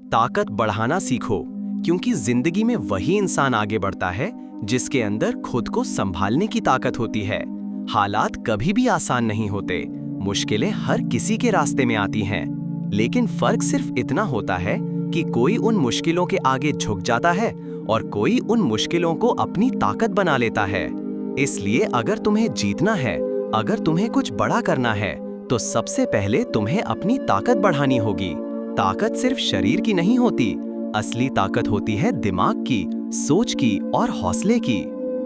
ताकत बढ़ाना सीखो, क्योंकि जिंदगी में वही इंसान आगे बढ़ता है जिसके अंदर खुद को संभालने की ताकत होती है। हालात कभी भी आसान नहीं होते, मुश्किलें हर किसी के रास्ते में आती हैं, लेकिन फर्क सिर्फ इतना होता है कि कोई उन मुश्किलों के आगे झुक जाता है और कोई उन मुश्किलों को अपनी ताकत बना लेता है। इसलिए अगर तुम्हें जीतना है, अगर तुम्हें कुछ बड़ा करना है, तो सबसे पहले तुम्हें अपनी ताकत बढ़ानी होगी। ताकत सिर्फ शरीर की नहीं होती, असली ताकत होती है दिमाग की, सोच की और हौसले की।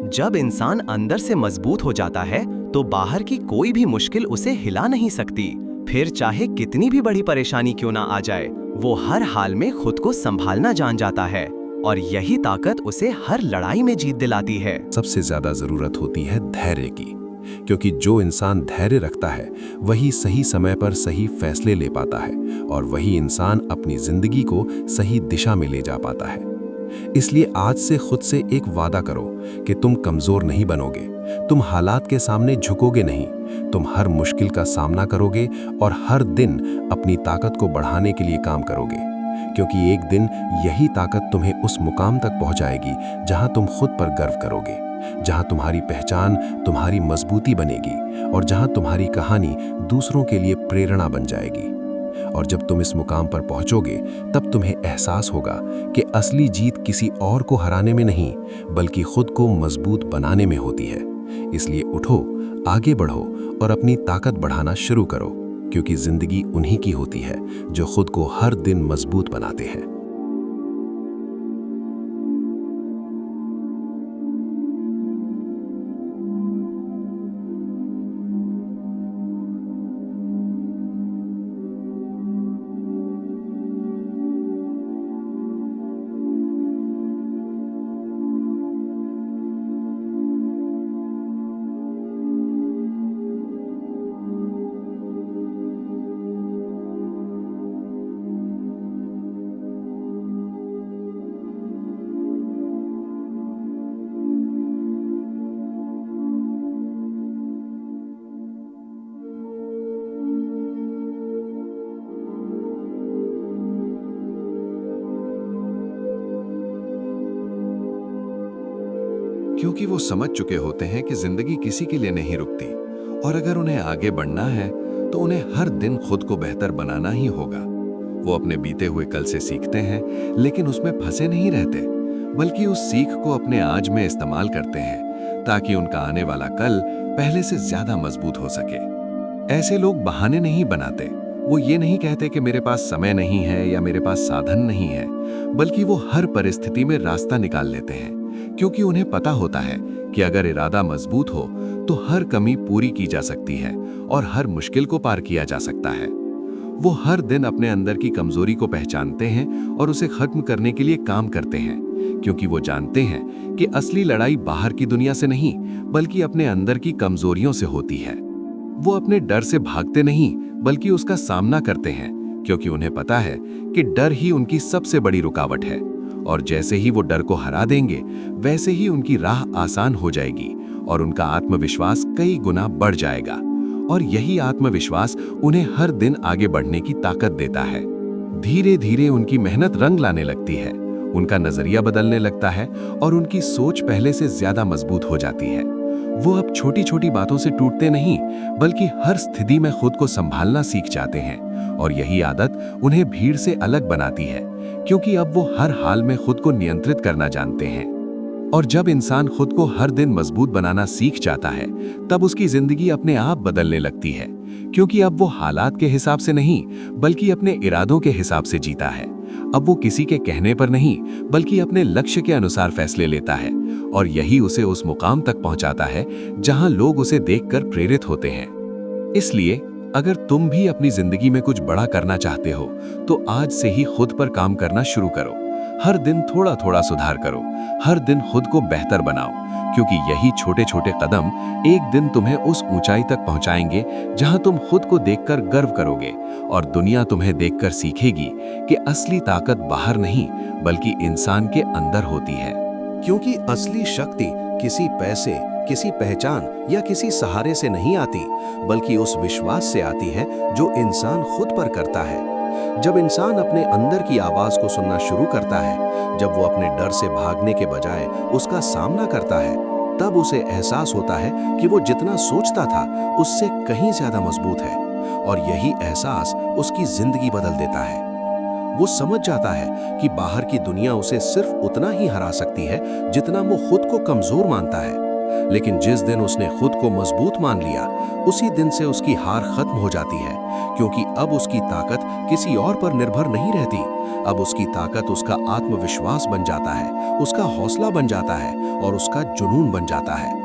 जब इंसान अंदर से मजबूत हो जाता है, तो बाहर की कोई भी मुश्किल उसे हिला नहीं सकती। फिर चाहे कितनी भी बड़ी परेशानी क्यों ना आ जाए, वो हर हाल में खुद को संभालना जान जाता है, और यही ताकत उसे हर लड़ाई में जीत दिलाती है। सबसे ज्यादा जरूरत होती है धैर्य की, क्योंकि जो इंसान धैर्य रखता है वही सही समय पर सही फैसले ले पाता है, और वही इंसान अपनी जिंदगी को सही दिशा में ले जा पाता है। इसलिए आज से खुद से एक वादा करो कि तुम कमजोर नहीं बनोगे, तुम हालात के सामने झुकोगे नहीं, तुम हर मुश्किल का सामना करोगे और हर दिन अपनी ताकत को बढ़ाने के लिए काम करोगे, क्योंकि एक दिन यही ताकत तुम्हें उस मुकाम तक पहुंचाएगी जहां तुम खुद पर गर्व करोगे, जहां तुम्हारी पहचान तुम्हारी मजबूती बनेगी और जहां तुम्हारी कहानी दूसरों के लिए प्रेरणा बन जाएगी। और जब तुम इस मुकाम पर पहुंचोगे, तब तुम्हें एहसास होगा कि असली जीत किसी और को हराने में नहीं, बल्कि खुद को मजबूत बनाने में होती है। इसलिए उठो, आगे बढ़ो और अपनी ताकत बढ़ाना शुरू करो, क्योंकि जिंदगी उन्हीं की होती है जो खुद को हर दिन मजबूत बनाते हैं। क्योंकि वो समझ चुके होते हैं कि जिंदगी किसी के लिए नहीं रुकती, और अगर उन्हें आगे बढ़ना है तो उन्हें हर दिन खुद को बेहतर बनाना ही होगा। वो अपने बीते हुए कल से सीखते हैं, लेकिन उसमें फंसे नहीं रहते, बल्कि उस सीख को अपने आज में इस्तेमाल करते हैं, ताकि उनका आने वाला कल पहले से ज्यादा मजबूत हो सके। ऐसे लोग बहाने नहीं बनाते, वो ये नहीं कहते कि मेरे पास समय नहीं है या मेरे पास साधन नहीं है, बल्कि वो हर परिस्थिति में रास्ता निकाल लेते हैं, क्योंकि उन्हें पता होता है कि अगर इरादा मजबूत हो तो हर कमी पूरी की जा सकती है और हर मुश्किल को पार किया जा सकता है। वो हर दिन अपने अंदर की कमजोरी को पहचानते हैं और उसे खत्म करने के लिए काम करते हैं, क्योंकि वो जानते हैं कि असली लड़ाई बाहर की दुनिया से नहीं, बल्कि अपने अंदर की कमजोरियों से होती है। वो अपने डर से भागते नहीं, बल्कि उसका सामना करते हैं, क्योंकि उन्हें पता है कि डर ही उनकी सबसे बड़ी रुकावट है, और जैसे ही वो डर को हरा देंगे, वैसे ही उनकी राह आसान हो जाएगी और उनका आत्मविश्वास कई गुना बढ़ जाएगा। और यही आत्मविश्वास उन्हें हर दिन आगे बढ़ने की ताकत देता है। धीरे धीरे उनकी मेहनत रंग लाने लगती है, उनका नजरिया बदलने लगता है और उनकी सोच पहले से ज्यादा मजबूत हो जाती है। वो अब छोटी छोटी बातों से टूटते नहीं, बल्कि हर स्थिति में खुद को संभालना सीख जाते हैं, और यही आदत उन्हें भीड़ से अलग बनाती है, क्योंकि अब वो हर हाल में खुद को नियंत्रित करना जानते हैं। और जब इंसान खुद को हर दिन मजबूत बनाना सीख जाता है, तब उसकी जिंदगी अपने आप बदलने लगती है, क्योंकि अब वो हालात के हिसाब से नहीं, बल्कि अपने इरादों के हिसाब से जीता है। अब वो किसी के कहने पर नहीं, बल्कि अपने लक्ष्य के अनुसार फैसले लेता है, और यही उसे उस मुकाम तक पहुंचाता है जहां लोग उसे देखकर प्रेरित होते हैं। इसलिए अगर तुम भी अपनी जिंदगी में कुछ बड़ा करना चाहते हो, तो आज से ही खुद पर काम करना शुरू करो। हर दिन थोड़ा थोड़ा सुधार करो, हर दिन खुद को बेहतर बनाओ, क्योंकि यही छोटे छोटे कदम एक दिन तुम्हें उस ऊंचाई तक पहुंचाएंगे जहां तुम खुद को देखकर गर्व करोगे, और दुनिया तुम्हें देखकर सीखेगी कि असली ताकत बाहर नहीं, बल्कि इंसान के अंदर होती है। क्योंकि असली शक्ति किसी पैसे, किसी पहचान या किसी सहारे से नहीं आती, बल्कि उस विश्वास से आती है जो इंसान खुद पर करता है। जब इंसान अपने अंदर की आवाज को सुनना शुरू करता है, जब वो अपने डर से भागने के बजाय उसका सामना करता है, तब उसे एहसास होता है कि वो जितना सोचता था उससे कहीं ज्यादा मजबूत है। और यही एहसास उसकी जिंदगी बदल देता है। वो समझ जाता है कि बाहर की दुनिया उसे सिर्फ उतना ही हरा सकती है जितना वो खुद को कमजोर मानता है। लेकिन जिस दिन उसने खुद को मजबूत मान लिया, उसी दिन से उसकी हार खत्म हो जाती है, क्योंकि अब उसकी ताकत किसी और पर निर्भर नहीं रहती। अब उसकी ताकत उसका आत्मविश्वास बन जाता है, उसका हौसला बन जाता है और उसका जुनून बन जाता है।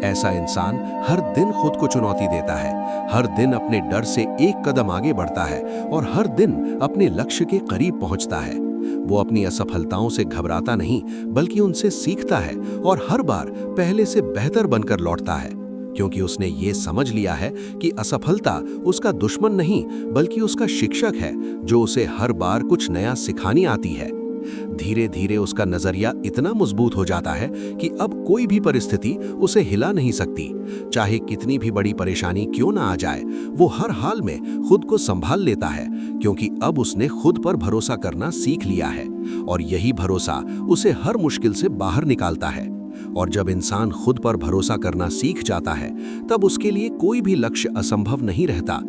ऐसा इंसान हर दिन खुद को चुनौती देता है, हर दिन अपने डर से एक कदम आगे बढ़ता है और हर दिन अपने लक्ष्य के करीब पहुंचता है। वो अपनी असफलताओं से घबराता नहीं, बल्कि उनसे सीखता है और हर बार पहले से बेहतर बनकर लौटता है, क्योंकि उसने ये समझ लिया है कि असफलता उसका दुश्मन नहीं, बल्कि उसका शिक्षक है, जो उसे हर बार कुछ नया सिखानी आती है। धीरे धीरे उसका नजरिया इतना मजबूत हो जाता है कि अब कोई भी परिस्थिति उसे हिला नहीं सकती। चाहे कितनी भी बड़ी परेशानी क्यों ना आ जाए, वो हर हाल में खुद को संभाल लेता है, क्योंकि अब उसने खुद पर भरोसा करना सीख लिया है और यही भरोसा उसे हर मुश्किल से बाहर निकालता है। और जब इंसान खुद पर भरोसा करना सीख जाता है, तब उसके लिए कोई भी लक्ष्य असंभव नहीं रहता,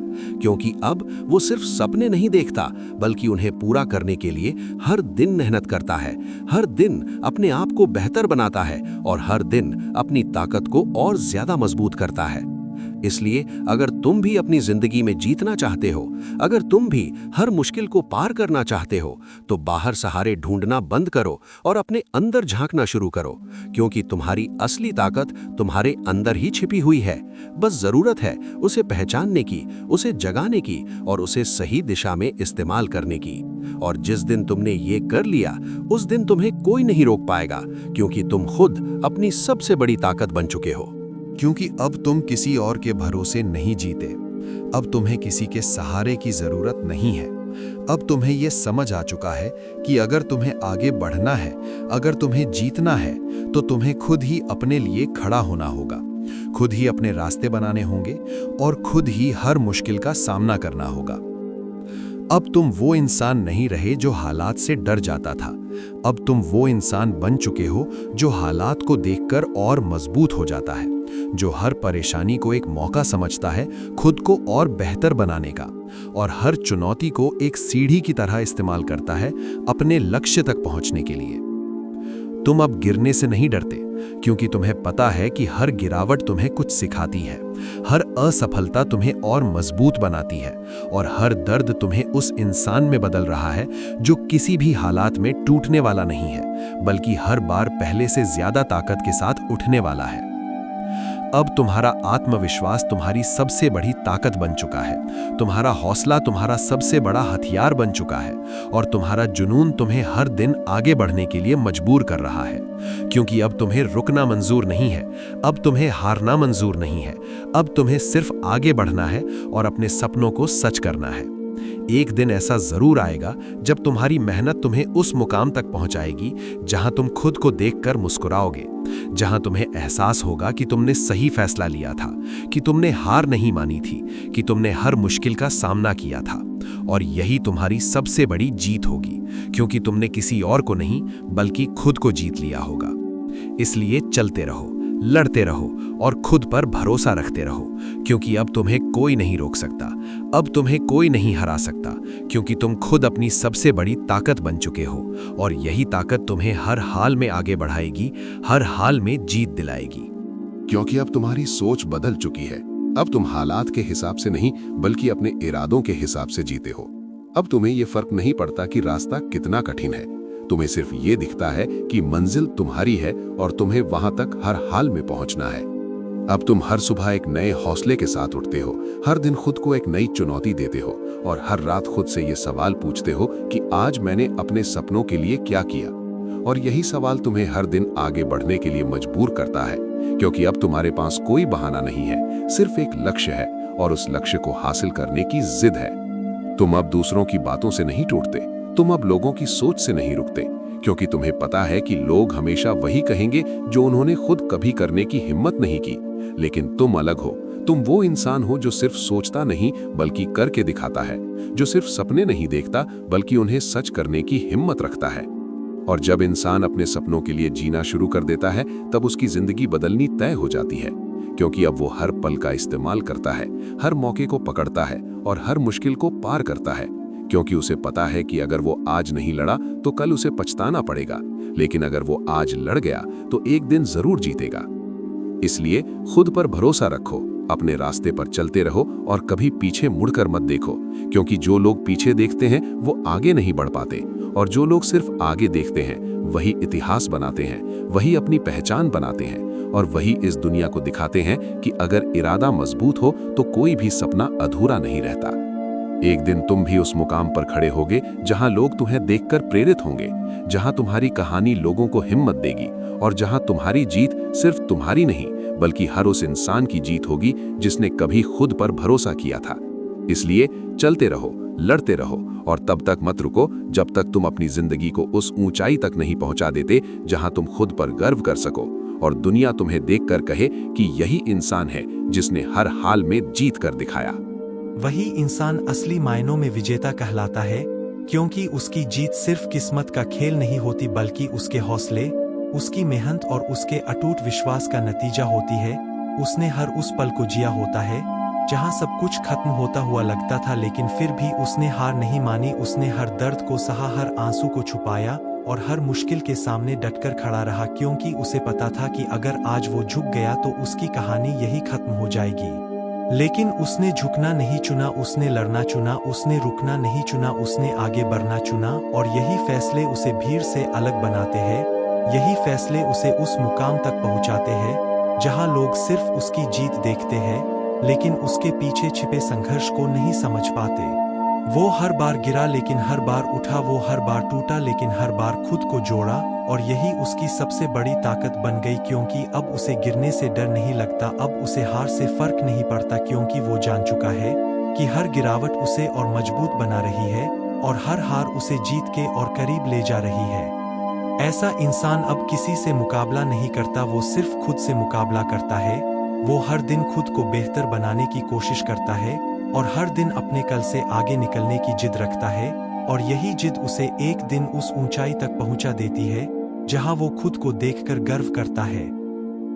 क्योंकि अब वो सिर्फ सपने नहीं देखता, बल्कि उन्हें पूरा करने के लिए हर दिन मेहनत करता है, हर दिन अपने आप को बेहतर बनाता है और हर दिन अपनी ताकत को और ज्यादा मजबूत करता है। इसलिए अगर तुम भी अपनी जिंदगी में जीतना चाहते हो, अगर तुम भी हर मुश्किल को पार करना चाहते हो, तो बाहर सहारे ढूंढना बंद करो और अपने अंदर झांकना शुरू करो, क्योंकि तुम्हारी असली ताकत तुम्हारे अंदर ही छिपी हुई है। बस जरूरत है उसे पहचानने की, उसे जगाने की और उसे सही दिशा में इस्तेमाल करने की। और जिस दिन तुमने ये कर लिया, उस दिन तुम्हें कोई नहीं रोक पाएगा, क्योंकि तुम खुद अपनी सबसे बड़ी ताकत बन चुके हो। क्योंकि अब तुम किसी और के भरोसे नहीं जीते, अब तुम्हें किसी के सहारे की जरूरत नहीं है। अब तुम्हें यह समझ आ चुका है कि अगर तुम्हें आगे बढ़ना है, अगर तुम्हें जीतना है, तो तुम्हें खुद ही अपने लिए खड़ा होना होगा, खुद ही अपने रास्ते बनाने होंगे और खुद ही हर मुश्किल का सामना करना होगा। अब तुम वो इंसान नहीं रहे जो हालात से डर जाता था। अब तुम वो इंसान बन चुके हो जो हालात को देखकर और मजबूत हो जाता है, जो हर परेशानी को एक मौका समझता है खुद को और बेहतर बनाने का, और हर चुनौती को एक सीढ़ी की तरह इस्तेमाल करता है अपने लक्ष्य तक पहुंचने के लिए। तुम अब गिरने से नहीं डरते, क्योंकि तुम्हें पता है कि हर गिरावट तुम्हें कुछ सिखाती है, हर असफलता तुम्हें और मजबूत बनाती है और हर दर्द तुम्हें उस इंसान में बदल रहा है जो किसी भी हालात में टूटने वाला नहीं है, बल्कि हर बार पहले से ज्यादा ताकत के साथ उठने वाला है। अब तुम्हारा आत्मविश्वास तुम्हारी सबसे बड़ी ताकत बन चुका है, तुम्हारा हौसला तुम्हारा सबसे बड़ा हथियार बन चुका है और तुम्हारा जुनून तुम्हें हर दिन आगे बढ़ने के लिए मजबूर कर रहा है, क्योंकि अब तुम्हें रुकना मंजूर नहीं है, अब तुम्हें हारना मंजूर नहीं है, अब तुम्हें सिर्फ आगे बढ़ना है और अपने सपनों को सच करना है। एक दिन ऐसा जरूर आएगा जब तुम्हारी मेहनत तुम्हें उस मुकाम तक पहुंचाएगी जहां तुम खुद को देखकर मुस्कुराओगे, जहां तुम्हें एहसास होगा कि तुमने सही फैसला लिया था, कि तुमने हार नहीं मानी थी, कि तुमने हर मुश्किल का सामना किया था। और यही तुम्हारी सबसे बड़ी जीत होगी, क्योंकि तुमने किसी और को नहीं बल्कि खुद को जीत लिया होगा। इसलिए चलते रहो, लड़ते रहो और खुद पर भरोसा रखते रहो, क्योंकि अब तुम्हें कोई नहीं रोक सकता, अब तुम्हें कोई नहीं हरा सकता, क्योंकि तुम खुद अपनी सबसे बड़ी ताकत बन चुके हो और यही ताकत तुम्हें हर हाल में आगे बढ़ाएगी, हर हाल में जीत दिलाएगी। क्योंकि अब तुम्हारी सोच बदल चुकी है। अब तुम हालात के हिसाब से नहीं बल्कि अपने इरादों के हिसाब से जीते हो। अब तुम्हें ये फर्क नहीं पड़ता कि रास्ता कितना कठिन है, तुम्हें सिर्फ ये दिखता है कि मंजिल तुम्हारी है और तुम्हें वहां तक हर हाल में पहुंचना है। अब तुम हर सुबह एक नए हौसले के साथ उठते हो, हर दिन खुद को एक नई चुनौती देते हो और हर रात खुद से ये सवाल पूछते हो कि आज मैंने अपने सपनों के लिए क्या किया। और यही सवाल तुम्हें हर दिन आगे बढ़ने के लिए मजबूर करता है, क्योंकि अब तुम्हारे पास कोई बहाना नहीं है, सिर्फ एक लक्ष्य है और उस लक्ष्य को हासिल करने की जिद है। तुम अब दूसरों की बातों से नहीं टूटते, तुम अब लोगों की सोच से नहीं रुकते, क्योंकि तुम्हें पता है कि लोग हमेशा वही कहेंगे जो उन्होंने खुद कभी करने की हिम्मत नहीं की। लेकिन तुम अलग हो, तुम वो इंसान हो जो सिर्फ सोचता नहीं बल्कि करके दिखाता है, जो सिर्फ सपने नहीं देखता बल्कि उन्हें सच करने की हिम्मत रखता है। और जब इंसान अपने सपनों के लिए जीना शुरू कर देता है, तब उसकी जिंदगी बदलनी तय हो जाती है, क्योंकि अब वो हर पल का इस्तेमाल करता है, हर मौके को पकड़ता है और हर मुश्किल को पार करता है, क्योंकि उसे पता है कि अगर वो आज नहीं लड़ा तो कल उसे पछताना पड़ेगा, लेकिन अगर वो आज लड़ गया तो एक दिन जरूर जीतेगा। इसलिए खुद पर भरोसा रखो, अपने रास्ते पर चलते रहो और कभी पीछे मुड़कर मत देखो, क्योंकि जो लोग पीछे देखते हैं वो आगे नहीं बढ़ पाते, और जो लोग सिर्फ आगे देखते हैं वही इतिहास बनाते हैं, वही अपनी पहचान बनाते हैं, और वही इस दुनिया को दिखाते हैं कि अगर इरादा मजबूत हो तो कोई भी सपना अधूरा नहीं रहता। एक दिन तुम भी उस मुकाम पर खड़े होगे जहां लोग तुम्हें देखकर प्रेरित होंगे, जहां तुम्हारी कहानी लोगों को हिम्मत देगी, और जहां तुम्हारी जीत सिर्फ तुम्हारी नहीं बल्कि हर उस इंसान की जीत होगी जिसने कभी खुद पर भरोसा किया था। इसलिए चलते रहो, लड़ते रहो, और तब तक मत रुको जब तक तुम अपनी जिंदगी को उस ऊंचाई तक नहीं पहुंचा देते जहां तुम खुद पर गर्व कर सको और दुनिया तुम्हें देखकर कहे कि यही इंसान है जिसने हर हाल में जीत कर दिखाया। वही इंसान असली मायनों में विजेता कहलाता है, क्योंकि उसकी जीत सिर्फ किस्मत का खेल नहीं होती बल्कि उसके हौसले, उसकी मेहनत और उसके अटूट विश्वास का नतीजा होती है। उसने हर उस पल को जिया होता है जहां सब कुछ खत्म होता हुआ लगता था, लेकिन फिर भी उसने हार नहीं मानी। उसने हर दर्द को सहा, हर आंसू को छुपाया और हर मुश्किल के सामने डटकर खड़ा रहा, क्योंकि उसे पता था कि अगर आज वो झुक गया तो उसकी कहानी यही खत्म हो जाएगी। लेकिन उसने झुकना नहीं चुना, उसने लड़ना चुना, उसने रुकना नहीं चुना, उसने आगे बढ़ना चुना। और यही फैसले उसे भीड़ से अलग बनाते हैं, यही फैसले उसे उस मुकाम तक पहुंचाते हैं जहां लोग सिर्फ उसकी जीत देखते हैं लेकिन उसके पीछे छिपे संघर्ष को नहीं समझ पाते। वो हर बार गिरा लेकिन हर बार उठा, वो हर बार टूटा लेकिन हर बार खुद को जोड़ा, और यही उसकी सबसे बड़ी ताकत बन गई, क्योंकि अब उसे गिरने से डर नहीं लगता, अब उसे हार से फर्क नहीं पड़ता, क्योंकि वो जान चुका है कि हर गिरावट उसे और मजबूत बना रही है और हर हार उसे जीत के और करीब ले जा रही है। ऐसा इंसान अब किसी से मुकाबला नहीं करता, वो सिर्फ खुद से मुकाबला करता है। वो हर दिन खुद को बेहतर बनाने की कोशिश करता है और हर दिन अपने कल से आगे निकलने की जिद रखता है, और यही जिद उसे एक दिन उस ऊंचाई तक पहुंचा देती है जहां वो खुद को देखकर गर्व करता है।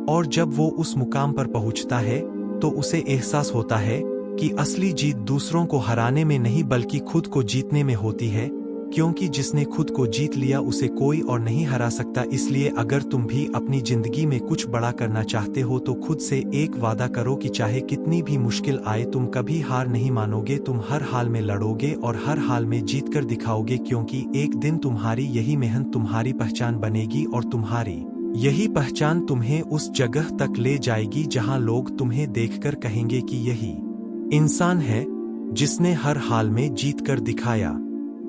और जब वो उस मुकाम पर पहुंचता है तो उसे एहसास होता है कि असली जीत दूसरों को हराने में नहीं बल्कि खुद को जीतने में होती है, क्योंकि जिसने खुद को जीत लिया उसे कोई और नहीं हरा सकता। इसलिए अगर तुम भी अपनी जिंदगी में कुछ बड़ा करना चाहते हो तो खुद से एक वादा करो कि चाहे कितनी भी मुश्किल आए तुम कभी हार नहीं मानोगे, तुम हर हाल में लड़ोगे और हर हाल में जीत कर दिखाओगे, क्योंकि एक दिन तुम्हारी यही मेहनत तुम्हारी पहचान बनेगी और तुम्हारी यही पहचान तुम्हें उस जगह तक ले जाएगी जहां लोग तुम्हें देखकर कहेंगे कि यही इंसान है जिसने हर हाल में जीत कर दिखाया।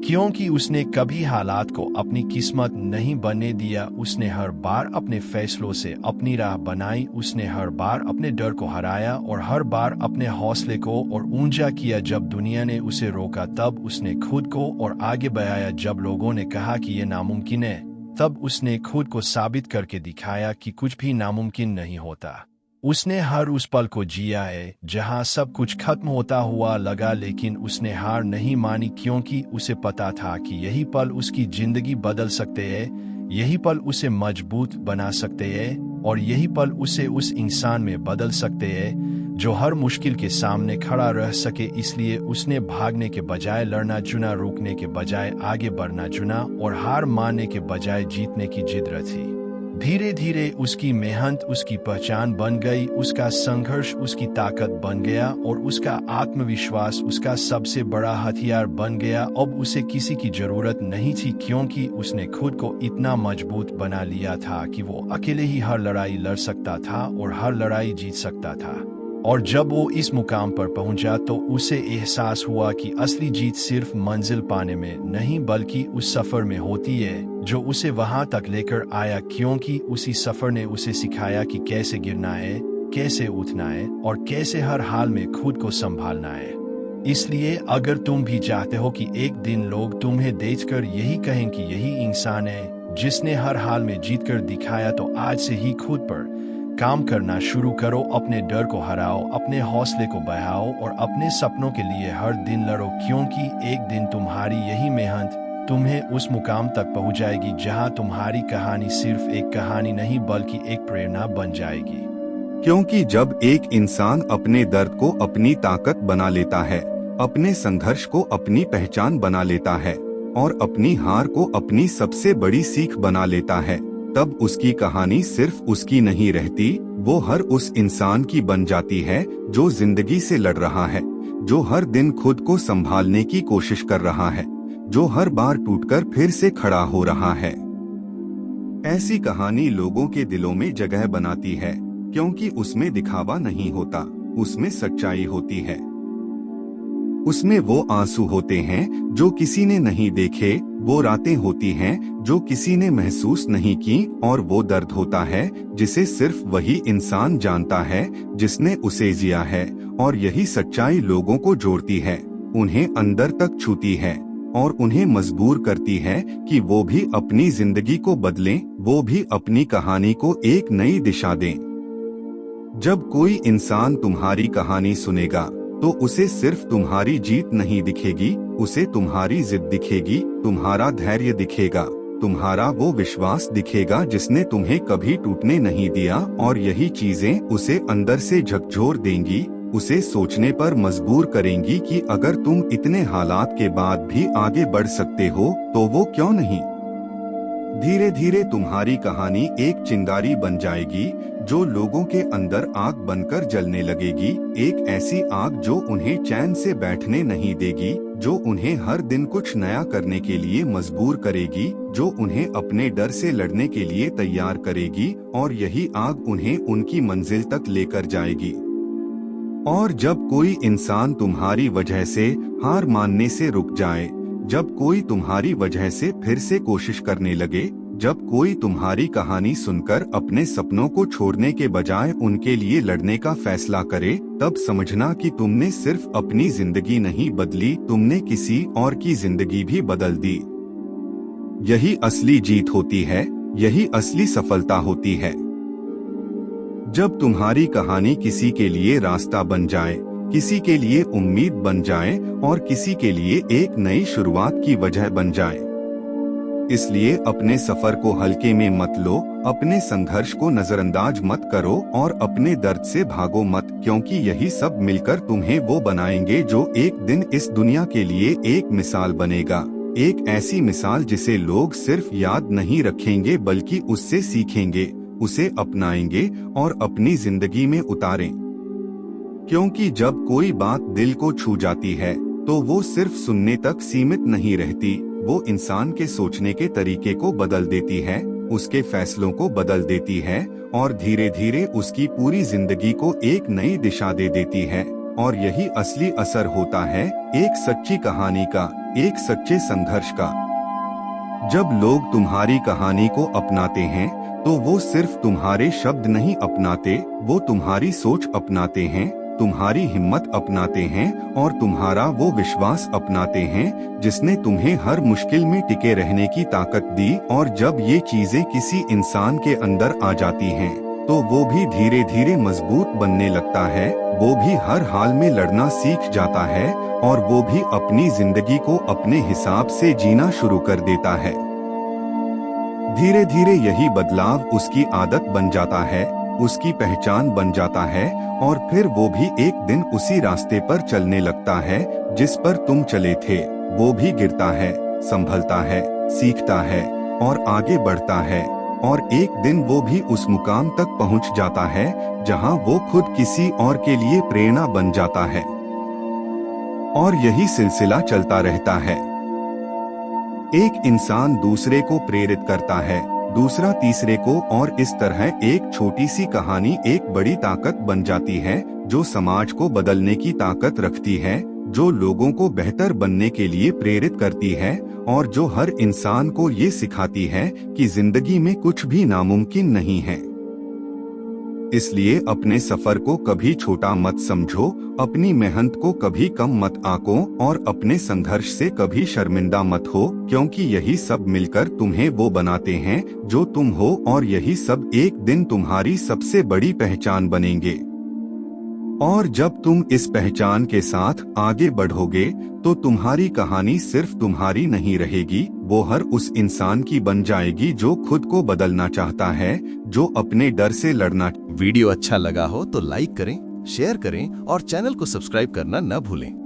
क्योंकि उसने कभी हालात को अपनी किस्मत नहीं बनने दिया, उसने हर बार अपने फैसलों से अपनी राह बनाई, उसने हर बार अपने डर को हराया और हर बार अपने हौसले को और ऊंचा किया जब दुनिया ने उसे रोका, तब उसने खुद को और आगे बढ़ाया जब लोगों ने कहा कि ये नामुमकिन है, तब उसने खुद को साबित करके दिखाया कि कुछ भी नामुमकिन नहीं होता। उसने हर उस पल को जिया है जहां सब कुछ खत्म होता हुआ लगा, लेकिन उसने हार नहीं मानी, क्योंकि उसे पता था कि यही पल उसकी जिंदगी बदल सकते हैं, यही पल उसे मजबूत बना सकते हैं और यही पल उसे उस इंसान में बदल सकते हैं जो हर मुश्किल के सामने खड़ा रह सके। इसलिए उसने भागने के बजाय लड़ना चुना, रुकने के बजाय आगे बढ़ना चुना और हार मानने के बजाय जीतने की जिद रखी। धीरे धीरे उसकी मेहनत उसकी पहचान बन गई, उसका संघर्ष उसकी ताकत बन गया और उसका आत्मविश्वास उसका सबसे बड़ा हथियार बन गया। अब उसे किसी की जरूरत नहीं थी, क्योंकि उसने खुद को इतना मजबूत बना लिया था कि वो अकेले ही हर लड़ाई लड़ सकता था और हर लड़ाई जीत सकता था। और जब वो इस मुकाम पर पहुंचा तो उसे एहसास हुआ कि असली जीत सिर्फ मंजिल पाने में नहीं बल्कि उस सफर में होती है जो उसे वहां तक लेकर आया, क्योंकि उसी सफर ने उसे सिखाया कि कैसे गिरना है, कैसे उठना है और कैसे हर हाल में खुद को संभालना है। इसलिए अगर तुम भी चाहते हो कि एक दिन लोग तुम्हें देखकर यही कहें कि यही इंसान है जिसने हर हाल में जीत कर दिखाया, तो आज से ही खुद पर काम करना शुरू करो, अपने डर को हराओ, अपने हौसले को बढ़ाओ और अपने सपनों के लिए हर दिन लड़ो, क्योंकि एक दिन तुम्हारी यही मेहनत तुम्हें उस मुकाम तक पहुंचाएगी जहां तुम्हारी कहानी सिर्फ एक कहानी नहीं बल्कि एक प्रेरणा बन जाएगी। क्योंकि जब एक इंसान अपने दर्द को अपनी ताकत बना लेता है, अपने संघर्ष को अपनी पहचान बना लेता है और अपनी हार को अपनी सबसे बड़ी सीख बना लेता है, तब उसकी कहानी सिर्फ उसकी नहीं रहती, वो हर उस इंसान की बन जाती है जो जिंदगी से लड़ रहा है, जो हर दिन खुद को संभालने की कोशिश कर रहा है, जो हर बार टूटकर फिर से खड़ा हो रहा है। ऐसी कहानी लोगों के दिलों में जगह बनाती है, क्योंकि उसमें दिखावा नहीं होता, उसमें सच्चाई होती है। उसमें वो आंसू होते हैं जो किसी ने नहीं देखे, वो रातें होती हैं जो किसी ने महसूस नहीं की, और वो दर्द होता है जिसे सिर्फ वही इंसान जानता है जिसने उसे जिया है। और यही सच्चाई लोगों को जोड़ती है, उन्हें अंदर तक छूती है और उन्हें मजबूर करती है कि वो भी अपनी जिंदगी को बदलें, वो भी अपनी कहानी को एक नई दिशा दें। जब कोई इंसान तुम्हारी कहानी सुनेगा तो उसे सिर्फ तुम्हारी जीत नहीं दिखेगी, उसे तुम्हारी जिद दिखेगी, तुम्हारा धैर्य दिखेगा, तुम्हारा वो विश्वास दिखेगा जिसने तुम्हें कभी टूटने नहीं दिया। और यही चीजें उसे अंदर से झकझोर देंगी, उसे सोचने पर मजबूर करेंगी कि अगर तुम इतने हालात के बाद भी आगे बढ़ सकते हो तो वो क्यों नहीं। धीरे धीरे तुम्हारी कहानी एक चिंगारी बन जाएगी जो लोगों के अंदर आग बनकर जलने लगेगी, एक ऐसी आग जो उन्हें चैन से बैठने नहीं देगी, जो उन्हें हर दिन कुछ नया करने के लिए मजबूर करेगी, जो उन्हें अपने डर से लड़ने के लिए तैयार करेगी, और यही आग उन्हें उनकी मंजिल तक लेकर जाएगी। और जब कोई इंसान तुम्हारी वजह से हार मानने से रुक जाए, जब कोई तुम्हारी वजह से फिर से कोशिश करने लगे, जब कोई तुम्हारी कहानी सुनकर अपने सपनों को छोड़ने के बजाय उनके लिए लड़ने का फैसला करे, तब समझना कि तुमने सिर्फ अपनी जिंदगी नहीं बदली, तुमने किसी और की जिंदगी भी बदल दी। यही असली जीत होती है, यही असली सफलता होती है। जब तुम्हारी कहानी किसी के लिए रास्ता बन जाए, किसी के लिए उम्मीद बन जाए और किसी के लिए एक नई शुरुआत की वजह बन जाए। इसलिए अपने सफर को हल्के में मत लो, अपने संघर्ष को नजरअंदाज मत करो और अपने दर्द से भागो मत, क्योंकि यही सब मिलकर तुम्हें वो बनाएंगे जो एक दिन इस दुनिया के लिए एक मिसाल बनेगा, एक ऐसी मिसाल जिसे लोग सिर्फ याद नहीं रखेंगे बल्कि उससे सीखेंगे, उसे अपनाएंगे और अपनी जिंदगी में उतारें। क्योंकि जब कोई बात दिल को छू जाती है तो वो सिर्फ सुनने तक सीमित नहीं रहती, वो इंसान के सोचने के तरीके को बदल देती है, उसके फैसलों को बदल देती है और धीरे धीरे उसकी पूरी जिंदगी को एक नई दिशा दे देती है। और यही असली असर होता है एक सच्ची कहानी का, एक सच्चे संघर्ष का। जब लोग तुम्हारी कहानी को अपनाते हैं तो वो सिर्फ तुम्हारे शब्द नहीं अपनाते, वो तुम्हारी सोच अपनाते हैं, तुम्हारी हिम्मत अपनाते हैं और तुम्हारा वो विश्वास अपनाते हैं जिसने तुम्हें हर मुश्किल में टिके रहने की ताकत दी। और जब ये चीजें किसी इंसान के अंदर आ जाती हैं तो वो भी धीरे धीरे मजबूत बनने लगता है, वो भी हर हाल में लड़ना सीख जाता है और वो भी अपनी जिंदगी को अपने हिसाब से जीना शुरू कर देता है। धीरे धीरे यही बदलाव उसकी आदत बन जाता है, उसकी पहचान बन जाता है और फिर वो भी एक दिन उसी रास्ते पर चलने लगता है जिस पर तुम चले थे। वो भी गिरता है, संभलता है, सीखता है और आगे बढ़ता है और एक दिन वो भी उस मुकाम तक पहुंच जाता है जहां वो खुद किसी और के लिए प्रेरणा बन जाता है। और यही सिलसिला चलता रहता है। एक इंसान दूसरे को प्रेरित करता है, दूसरा तीसरे को, और इस तरह एक छोटी सी कहानी एक बड़ी ताकत बन जाती है जो समाज को बदलने की ताकत रखती है, जो लोगों को बेहतर बनने के लिए प्रेरित करती है और जो हर इंसान को ये सिखाती है कि जिंदगी में कुछ भी नामुमकिन नहीं है। इसलिए अपने सफर को कभी छोटा मत समझो, अपनी मेहनत को कभी कम मत आंको और अपने संघर्ष से कभी शर्मिंदा मत हो, क्योंकि यही सब मिलकर तुम्हें वो बनाते हैं जो तुम हो, और यही सब एक दिन तुम्हारी सबसे बड़ी पहचान बनेंगे। और जब तुम इस पहचान के साथ आगे बढ़ोगे तो तुम्हारी कहानी सिर्फ तुम्हारी नहीं रहेगी, वो हर उस इंसान की बन जाएगी जो खुद को बदलना चाहता है, जो अपने डर से लड़ना। वीडियो अच्छा लगा हो तो लाइक करें, शेयर करें और चैनल को सब्सक्राइब करना न भूलें।